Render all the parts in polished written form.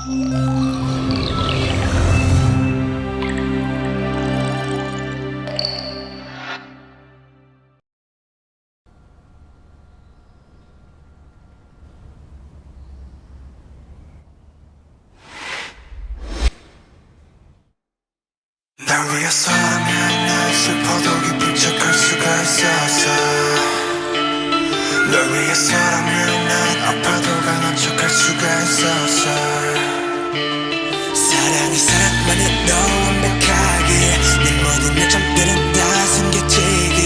날 위해서라면 난 슬퍼도 기쁜 척할 수가 있었어. 널 위해서라면 난 아파도 강한 척할 수가 있었어. 사랑이 사랑만으로 완벽하게 내 모든 약점들은 다 숨겨지게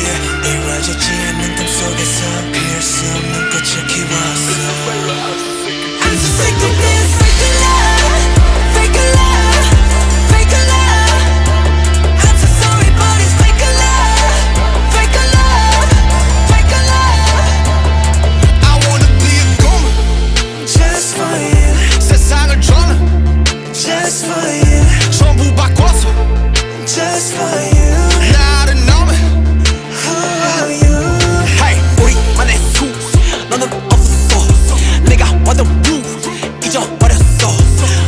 이루어지지 않는 꿈 속에서 피울 수 없는 꽃을 키웠어. I'm so sick of this fake love, fake love, fake love. I'm so sorry but it's fake love, fake love, fake love. I wanna be a goon just for you. 세상을 저는 just for you. 전부 바꿔서 just for you. 나를 너무 who are you? Hey, 우리만의 수 너는 없어. 내가 완전 루 잊어버렸어.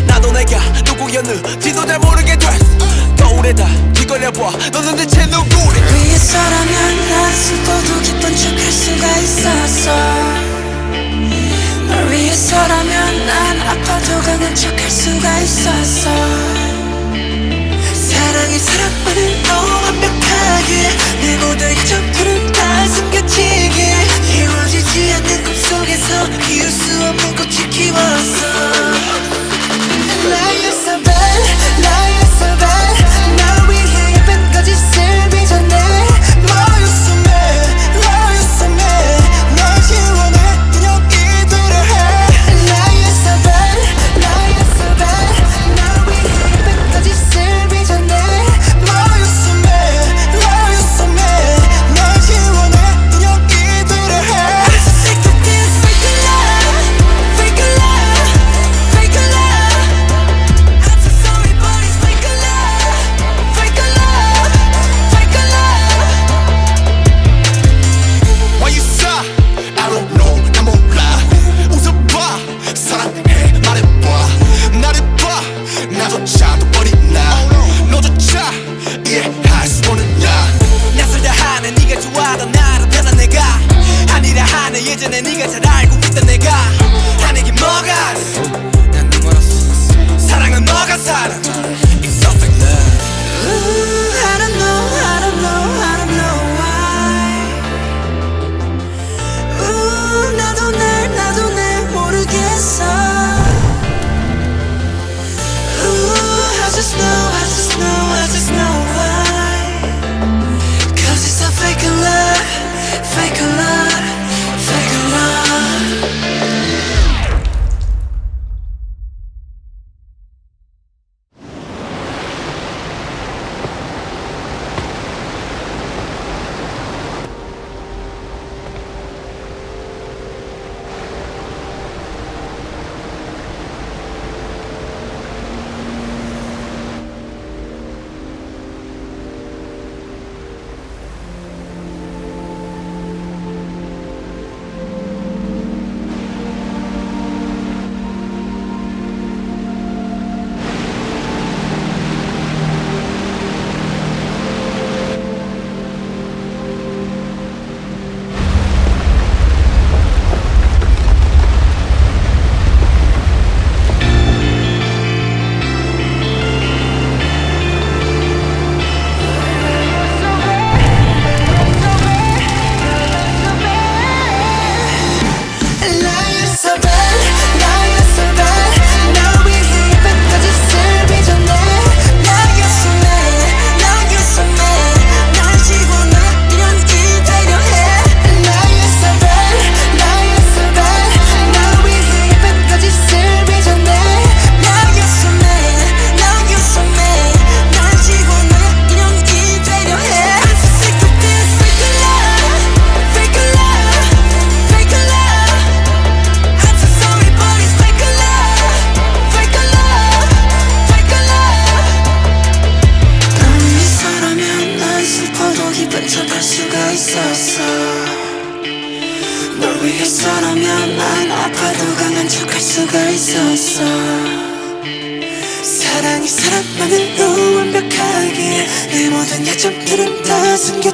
나도 내가 누구였는지도 잘 모르게 됐어. 거울에다 뒤걸려봐 너는 대체 누구래. 위해서라면 난 슬퍼도 기쁜 척할 수가 있었어. 널 위해서라면 난 아파도 강한 척할 수가 있었어. 사랑이 사랑만을 너무 완벽하게 내 모든 약점들은 다 숨겨지게 이루어지지 않는 꿈속에서 피울 수 없는 꽃을 키웠어. Lie you're so bad, lie you're so bad. 날 위해 예쁜 거짓을 빚어내. Lie you're so mad, lie you're so mad. 널 지워내 그냥 이대로 해. Lie you're so bad, lie you're so bad. 날 위해 예쁜 거짓을 빚어내. Lie you're so mad, lie you're so mad. 널 지워내 그냥 이대로 해. I'm so sick of this fake love, fake love,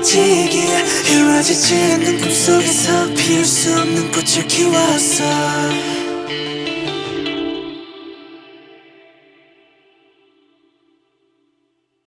숨겨지길 이루어지지 않는 꿈속에서 피울 수 없는 꽃을 키웠어